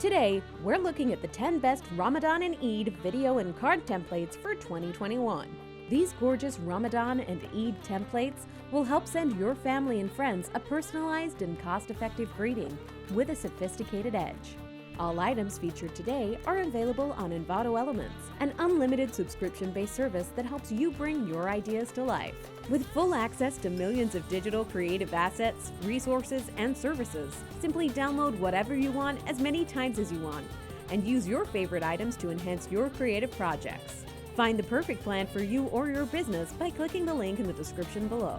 Today, we're looking at the 10 best Ramadan and Eid video and card templates for 2021. These gorgeous Ramadan and Eid templates will help send your family and friends a personalized and cost-effective greeting with a sophisticated edge. All items featured today are available on Envato Elements, an unlimited subscription-based service that helps you bring your ideas to life. With full access to millions of digital creative assets, resources, and services, simply download whatever you want as many times as you want, and use your favorite items to enhance your creative projects. Find the perfect plan for you or your business by clicking the link in the description below.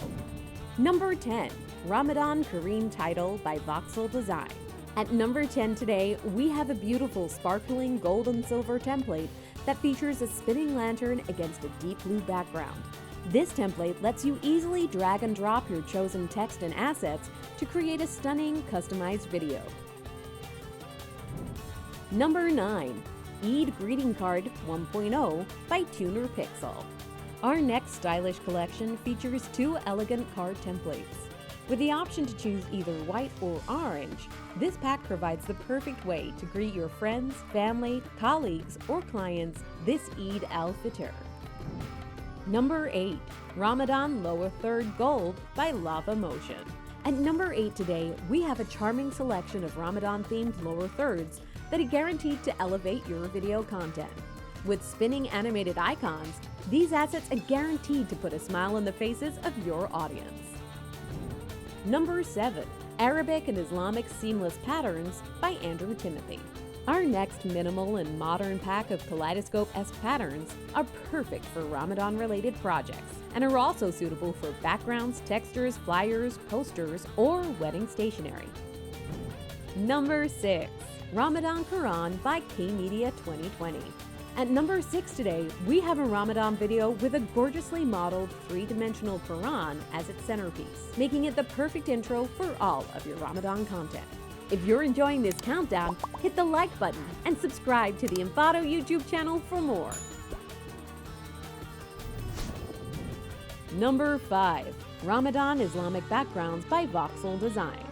Number 10. Ramadan Kareem Title by Voxel Design. At number 10 today, we have a beautiful sparkling gold and silver template that features a spinning lantern against a deep blue background. This template lets you easily drag and drop your chosen text and assets to create a stunning, customized video. Number 9. Eid Greeting Card 1.0 by Tuner Pixel. Our next stylish collection features two elegant card templates. With the option to choose either white or orange, this pack provides the perfect way to greet your friends, family, colleagues, or clients this Eid al-Fitr. Number 8. Ramadan Lower Third Gold by Lava Motion. At number 8 today, we have a charming selection of Ramadan-themed lower thirds that are guaranteed to elevate your video content. With spinning animated icons, these assets are guaranteed to put a smile on the faces of your audience. Number 7. Arabic and Islamic Seamless Patterns by Andrew Timothy. Our next minimal and modern pack of kaleidoscope-esque patterns are perfect for Ramadan-related projects and are also suitable for backgrounds, textures, flyers, posters, or wedding stationery. Number 6. Ramadan Quran by K-Media 2020. At number 6 today, we have a Ramadan video with a gorgeously modeled three-dimensional Quran as its centerpiece, making it the perfect intro for all of your Ramadan content. If you're enjoying this countdown, hit the like button and subscribe to the Envato YouTube channel for more. Number 5. Ramadan Islamic Backgrounds by Voxel Design.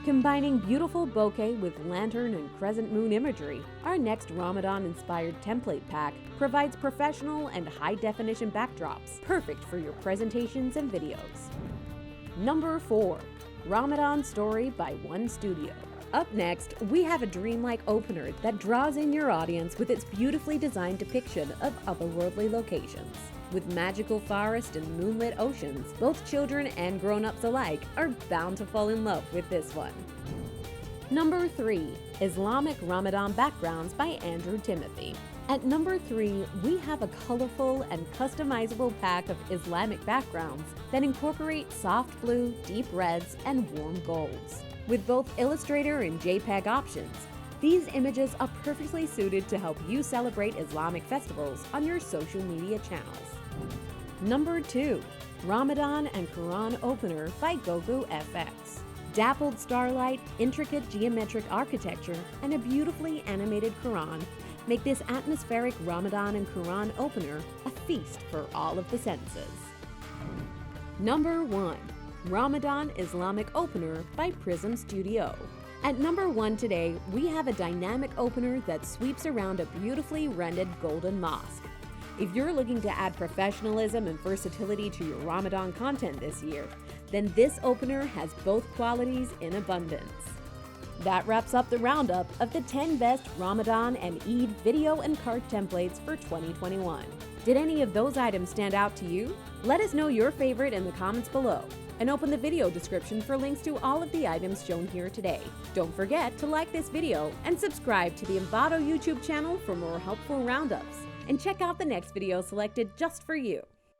Combining beautiful bokeh with lantern and crescent moon imagery, our next Ramadan-inspired template pack provides professional and high-definition backdrops, perfect for your presentations and videos. Number 4. Ramadan Story by One Studio. Up next, we have a dreamlike opener that draws in your audience with its beautifully designed depiction of otherworldly locations. With magical forest and moonlit oceans, both children and grown-ups alike are bound to fall in love with this one. Number 3. Islamic Ramadan Backgrounds by Andrew Timothy. At number 3, we have a colorful and customizable pack of Islamic backgrounds that incorporate soft blue, deep reds, and warm golds. With both Illustrator and JPEG options, these images are perfectly suited to help you celebrate Islamic festivals on your social media channels. Number 2. Ramadan and Quran Opener by Gogu FX. Dappled starlight, intricate geometric architecture, and a beautifully animated Quran make this atmospheric Ramadan and Quran opener a feast for all of the senses. Number 1. Ramadan Islamic Opener by Prism Studio. At number 1 today, we have a dynamic opener that sweeps around a beautifully rendered golden mosque. If you're looking to add professionalism and versatility to your Ramadan content this year, then this opener has both qualities in abundance. That wraps up the roundup of the 10 best Ramadan and Eid video and card templates for 2021. Did any of those items stand out to you? Let us know your favorite in the comments below, and open the video description for links to all of the items shown here today. Don't forget to like this video and subscribe to the Envato YouTube channel for more helpful roundups. And check out the next video selected just for you.